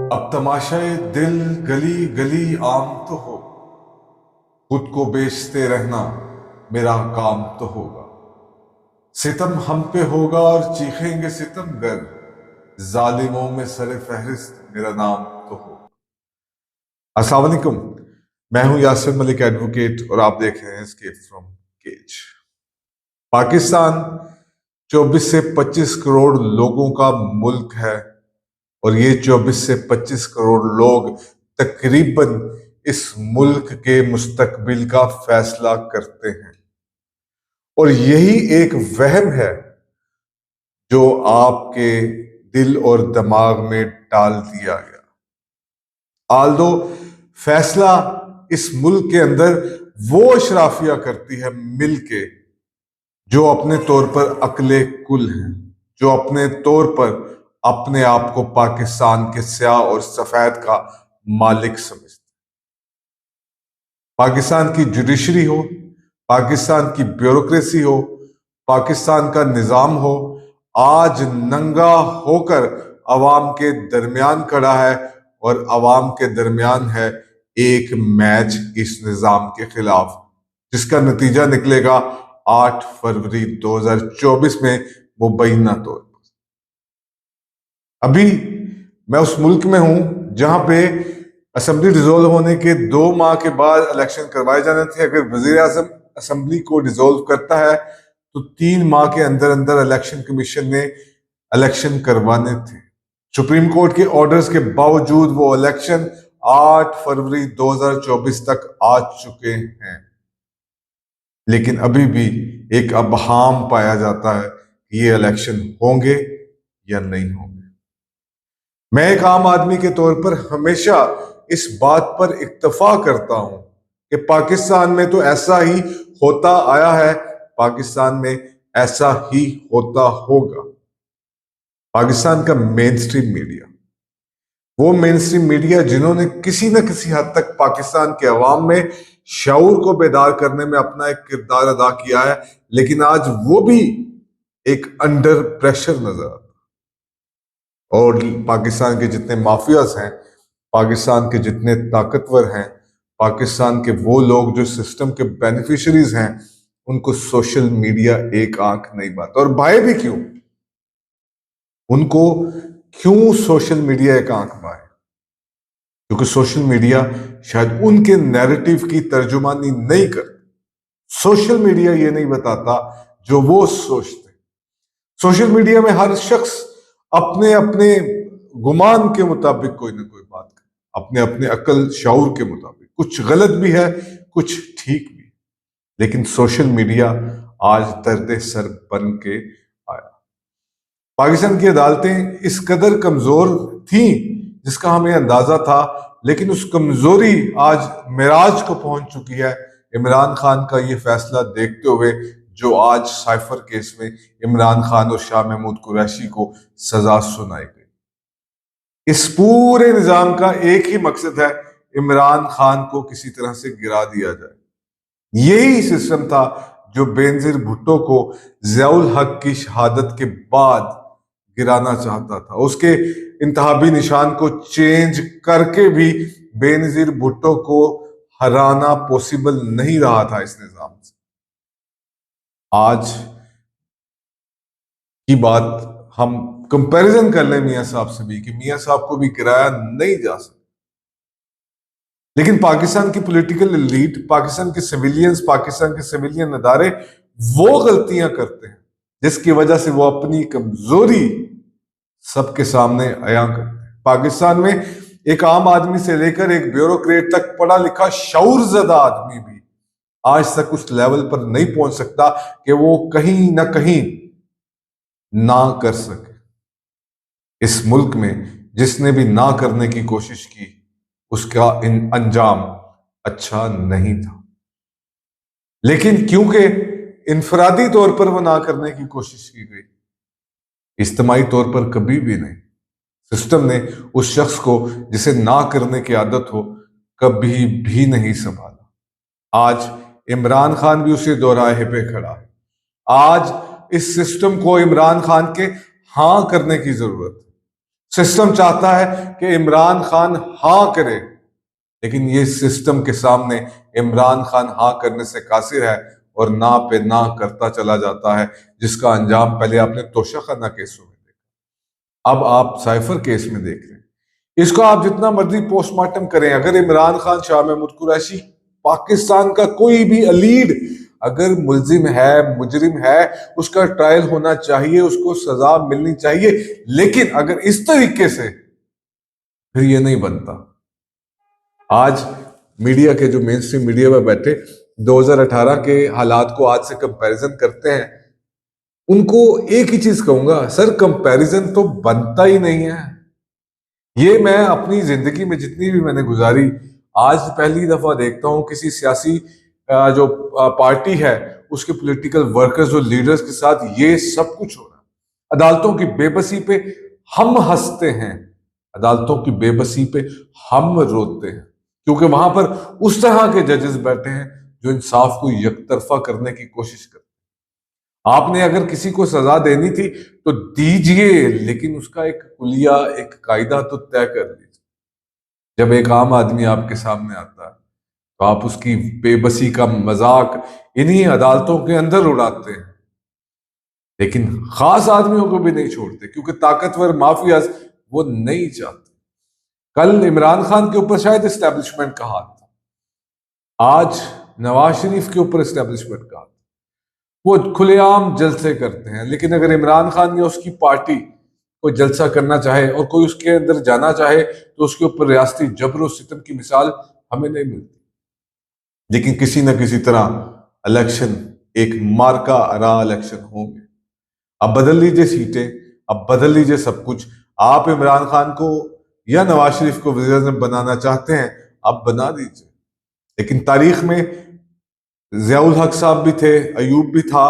अब तमाशाए दिल गली गली आम तो हो, खुद को बेचते रहना मेरा काम तो होगा। सितम हम पे होगा और चीखेंगे सितमगर, जालिमों में सरे फहरिस्त मेरा नाम तो होगा। अस्सलाम वालेकुम, मैं हूं यासिर मलिक एडवोकेट और आप देख रहे हैं एस्केप फ्रॉम केज। पाकिस्तान 24 से 25 करोड़ लोगों का मुल्क है और ये 24 से 25 करोड़ लोग तकरीबन इस मुल्क के मुस्तकबिल का फैसला करते हैं। और यही एक वहम है जो आपके दिल और दिमाग में डाल दिया गया। आल्दो फैसला इस मुल्क के अंदर वो अशराफिया करती है मिलके जो अपने तौर पर अकले कुल हैं, जो अपने तौर पर अपने आप को पाकिस्तान के स्याह और सफेद का मालिक समझते। पाकिस्तान की जुडिशरी हो, पाकिस्तान की ब्यूरोक्रेसी हो, पाकिस्तान का निजाम हो, आज नंगा होकर अवाम के दरमियान खड़ा है और अवाम के दरमियान है एक मैच इस निजाम के खिलाफ, जिसका नतीजा निकलेगा 8 फरवरी 2024 में मुबैना तौर पर। अभी मैं उस मुल्क में हूं जहां पे असेंबली डिसॉल्व होने के 2 माह के बाद इलेक्शन करवाए जाने थे। अगर वजीर आजम असेंबली को डिसॉल्व करता है तो 3 माह के अंदर अंदर इलेक्शन कमीशन ने इलेक्शन करवाने थे। सुप्रीम कोर्ट के ऑर्डर्स के बावजूद वो इलेक्शन 8 फरवरी 2024 तक आ चुके हैं, लेकिन अभी भी एक अबहाम पाया जाता है कि ये इलेक्शन होंगे या नहीं होंगे। मैं एक आम आदमी के तौर पर हमेशा इस बात पर इत्तफा करता हूं कि पाकिस्तान में तो ऐसा ही होता आया है, पाकिस्तान में ऐसा ही होता होगा। पाकिस्तान का मेन स्ट्रीम मीडिया, वो मेन स्ट्रीम मीडिया जिन्होंने किसी न किसी हद तक पाकिस्तान के अवाम में शऊर को बेदार करने में अपना एक किरदार अदा किया है, लेकिन आज वो भी एक अंडर प्रेशर नजर आता है। और पाकिस्तान के जितने माफियाज हैं, पाकिस्तान के जितने ताकतवर हैं, पाकिस्तान के वो लोग जो सिस्टम के बेनिफिशरीज हैं, उनको सोशल मीडिया एक आंख नहीं बात। और भाई भी क्यों, उनको क्यों सोशल मीडिया एक आंख बाए? क्योंकि सोशल मीडिया शायद उनके नैरेटिव की तर्जुमानी नहीं करता। सोशल मीडिया ये नहीं बताता जो वो सोचते। सोशल मीडिया में हर शख्स अपने अपने गुमान के मुताबिक कोई ना कोई बात करे, अपने अपने अकल शऊर के मुताबिक। कुछ गलत भी है, कुछ ठीक भी, लेकिन सोशल मीडिया आज दर्द सर बन के आया। पाकिस्तान की अदालतें इस कदर कमजोर थी जिसका हमें अंदाजा था, लेकिन उस कमजोरी आज मिराज को पहुंच चुकी है इमरान खान का ये फैसला देखते हुए, जो आज साइफर केस में इमरान खान और शाह महमूद कुरैशी को सजा सुनाई गई। इस पूरे निजाम का एक ही मकसद है, इमरान खान को किसी तरह से गिरा दिया जाए। यही सिस्टम था जो बेनजीर भुट्टो को ज़ियाउल हक की शहादत के बाद गिराना चाहता था। उसके इंतहाबी निशान को चेंज करके भी बेनजीर भुट्टो को हराना पॉसिबल नहीं रहा था इस निजाम से। आज की बात हम कंपैरिजन कर लें मियां साहब से भी कि मियां साहब को भी गिराया नहीं जा सकता, लेकिन पाकिस्तान की पॉलिटिकल एलीट, पाकिस्तान के सिविलियंस, पाकिस्तान के सिविलियन अदारे वो गलतियां करते हैं जिसकी वजह से वो अपनी कमजोरी सबके सामने अया करते हैं। पाकिस्तान में एक आम आदमी से लेकर एक ब्यूरोक्रेट तक पढ़ा लिखा शऊरज़दा आदमी भी आज तक उस लेवल पर नहीं पहुंच सकता कि वो कहीं ना कहीं ना कर सके। इस मुल्क में जिसने भी ना करने की कोशिश की उसका अंजाम अच्छा नहीं था, लेकिन क्योंकि इनफरादी तौर पर वो ना करने की कोशिश की गई, इज्तिमाई तौर पर कभी भी नहीं। सिस्टम ने उस शख्स को जिसे ना करने की आदत हो कभी भी नहीं संभाला। आज इमरान खान भी उसी दोराहे पे खड़ा है। आज इस सिस्टम को इमरान खान के हाँ करने की जरूरत है। सिस्टम चाहता है कि इमरान खान हाँ करे, लेकिन ये सिस्टम के सामने इमरान खान हाँ करने से कासिर है और ना पे ना करता चला जाता है, जिसका अंजाम पहले आपने तोशाखाना केसों में देखा, अब आप साइफर केस में देख रहे हैं। इसको आप जितना मर्जी पोस्टमार्टम करें, अगर इमरान खान, शाह महमूद कुरैशी, पाकिस्तान का कोई भी अलीड अगर मुल्जिम है, मुजरिम है, उसका ट्रायल होना चाहिए, उसको सजा मिलनी चाहिए। लेकिन अगर इस तरीके से, फिर ये नहीं बनता। आज मीडिया के जो मेन स्ट्रीम मीडिया में बैठे 2018 के हालात को आज से कंपैरिजन करते हैं, उनको एक ही चीज कहूंगा, सर कंपैरिजन तो बनता ही नहीं है। ये मैं अपनी जिंदगी में जितनी भी मैंने गुजारी, आज पहली दफा देखता हूं किसी सियासी जो पार्टी है उसके पॉलिटिकल वर्कर्स और लीडर्स के साथ ये सब कुछ हो रहा है। अदालतों की बेबसी पे हम हंसते हैं, अदालतों की बेबसी पे हम रोते हैं, क्योंकि वहां पर उस तरह के जजेस बैठे हैं जो इंसाफ को यकतरफा करने की कोशिश करते हैं। आपने अगर किसी को सजा देनी थी तो दीजिए, लेकिन उसका एक कुलिया, एक कायदा तो तय कर लीजिए। जब एक आम आदमी आपके सामने आता है तो आप उसकी बेबसी का मजाक इन्हीं अदालतों के अंदर उड़ाते हैं, लेकिन खास आदमियों को भी नहीं छोड़ते, क्योंकि ताकतवर माफियाज वो नहीं चाहते। कल इमरान खान के ऊपर शायद एस्टेब्लिशमेंट का हाथ था, आज नवाज शरीफ के ऊपर एस्टेब्लिशमेंट का हाथ। वो खुलेआम जलसे करते हैं, लेकिन अगर इमरान खान या उसकी पार्टी कोई जलसा करना चाहे और कोई उसके अंदर जाना चाहे तो उसके ऊपर रियासती जबर और सितम की मिसाल हमें नहीं मिलती। लेकिन किसी न किसी तरह इलेक्शन, एक मार्का आरा इलेक्शन होंगे। अब बदल लीजिए सीटें, अब बदल लीजिए सब कुछ। आप इमरान खान को या नवाज शरीफ को वज़ीर आज़म बनाना चाहते हैं, आप बना दीजिए, लेकिन तारीख में ज़ियाउल हक साहब भी थे, अयूब भी था,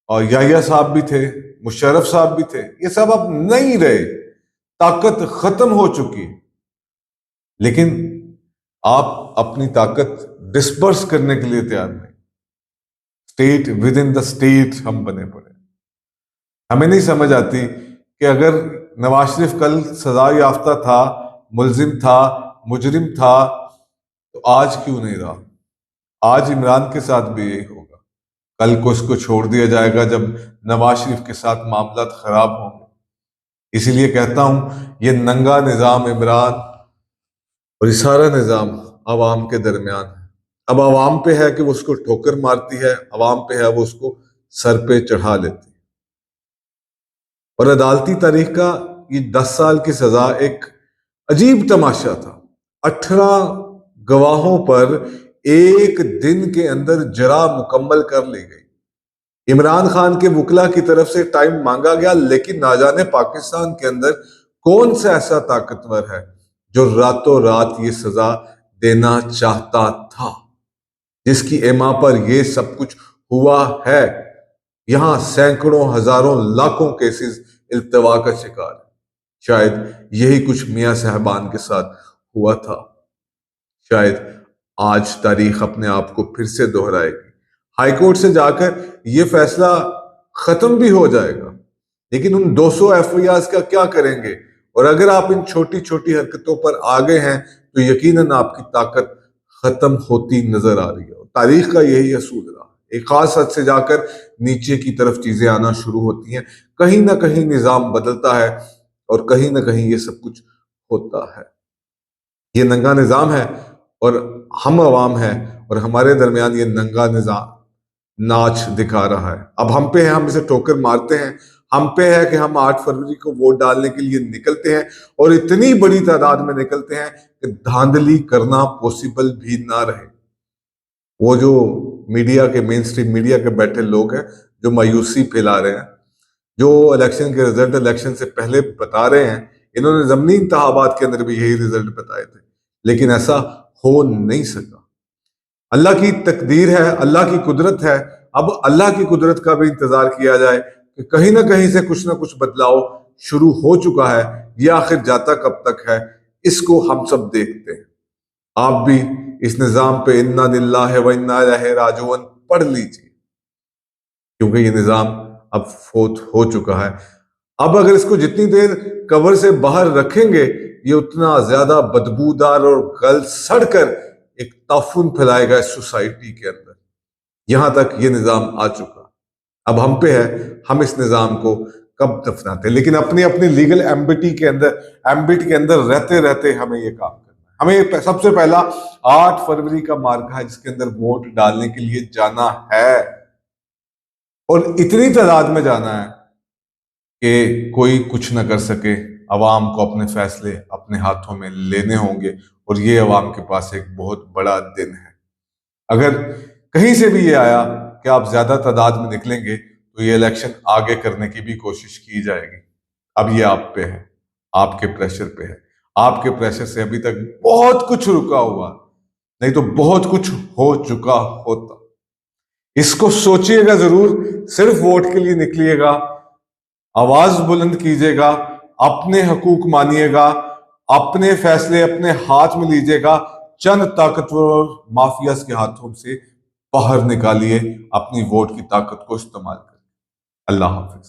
और याहिया साहब भी थे, मुशर्रफ साहब भी थे। ये सब अब नहीं रहे, ताकत खत्म हो चुकी। लेकिन आप अपनी ताकत डिस्पर्स करने के लिए तैयार नहीं। State with in the state हम बने पड़े। हमें नहीं समझ आती कि अगर नवाज शरीफ कल सजा याफ्ता था, मुलजिम था, मुजरिम था, तो आज क्यों नहीं रहा? आज इमरान के साथ भी यही होगा। कल को इसको छोड़ दिया जाएगा जब नवाज शरीफ के साथ मामला खराब होंगे। इसीलिए कहता हूं, ये नंगा निजाम इमरान और ये सारा निजाम अवाम के दरमियान है। अब अवाम पे है कि वो उसको ठोकर मारती है, अवाम पे है वो उसको सर पे चढ़ा लेती है। और अदालती तारीख का ये 10 साल की सजा एक अजीब तमाशा था। 18 गवाहों पर एक दिन के अंदर जरा मुकम्मल कर ली गई। इमरान खान के वकला की तरफ से टाइम मांगा गया, लेकिन ना जाने पाकिस्तान के अंदर कौन सा ऐसा ताकतवर है जो रातों रात ये सजा देना चाहता था, जिसकी एमा पर ये सब कुछ हुआ है। यहां सैकड़ों, हजारों, लाखों केसेस इल्तवा का शिकार है। शायद यही कुछ मियां साहबान के साथ हुआ था। शायद आज तारीख अपने आप को फिर से दोहराएगी। हाईकोर्ट से जाकर यह फैसला खत्म भी हो जाएगा, लेकिन उन 200 एफआईआर का क्या करेंगे? और अगर आप इन छोटी छोटी हरकतों पर आ गए हैं तो यकीनन आपकी ताकत खत्म होती नजर आ रही है। तारीख का यही असूल रहा, एक खास हद से जाकर नीचे की तरफ चीजें आना शुरू होती हैं। कहीं ना कहीं निजाम बदलता है और कहीं ना कहीं ये सब कुछ होता है। ये नंगा निजाम है और हम अवाम हैं, और हमारे दरमियान ये नंगा निजाम नाच दिखा रहा है। अब हम पे है, हम इसे ठोकर मारते हैं। हम पे है कि हम 8 फरवरी को वोट डालने के लिए निकलते हैं, और इतनी बड़ी तादाद में निकलते हैं कि धांधली करना पॉसिबल भी ना रहे। वो जो मीडिया के, मेन स्ट्रीम मीडिया के बैठे लोग हैं जो मायूसी फैला रहे हैं, जो इलेक्शन के रिजल्ट इलेक्शन से पहले बता रहे हैं, इन्होंने ज़मीनी इंतखाबात के अंदर भी यही रिजल्ट बताए थे, लेकिन ऐसा हो नहीं सका। अल्लाह की तकदीर है, अल्लाह की कुदरत है। अब अल्लाह की कुदरत का भी इंतजार किया जाए कि कहीं ना कहीं से कुछ ना कुछ बदलाव शुरू हो चुका है। ये आखिर जाता कब तक है, इसको हम सब देखते हैं। आप भी इस निज़ाम पे इन्ना लिल्लाहि व इन्ना इलैहि राजिऊन पढ़ लीजिए, क्योंकि ये निज़ाम अब फोत हो चुका है। अब अगर इसको जितनी देर कवर से बाहर रखेंगे, ये उतना ज्यादा बदबूदार और गल सड़कर एक ताफून फैलाएगा इस सोसाइटी के अंदर। यहां तक ये निजाम आ चुका। अब हम पे है, हम इस निजाम को कब दफनाते हैं। लेकिन अपनी अपनी लीगल एम्बिट के अंदर रहते रहते हमें ये काम करना है। हमें सबसे पहला 8 फरवरी का मार्का है, जिसके अंदर वोट डालने के लिए जाना है, और इतनी तादाद में जाना है कि कोई कुछ ना कर सके। अवाम को अपने फैसले अपने हाथों में लेने होंगे, और ये अवाम के पास एक बहुत बड़ा दिन है। अगर कहीं से भी ये आया कि आप ज्यादा तादाद में निकलेंगे, तो ये इलेक्शन आगे करने की भी कोशिश की जाएगी। अब ये आप पे है, आपके प्रेशर पे है। आपके प्रेशर से अभी तक बहुत कुछ रुका हुआ, नहीं तो बहुत कुछ हो चुका होता। इसको सोचिएगा जरूर, सिर्फ वोट के लिए निकलिएगा, आवाज बुलंद कीजिएगा, अपने हकूक मानिएगा, अपने फैसले अपने हाथ में लीजिएगा, चंद ताकतवर माफियाज के हाथों से बाहर निकालिए, अपनी वोट की ताकत को इस्तेमाल करिए। अल्लाह हाफिज।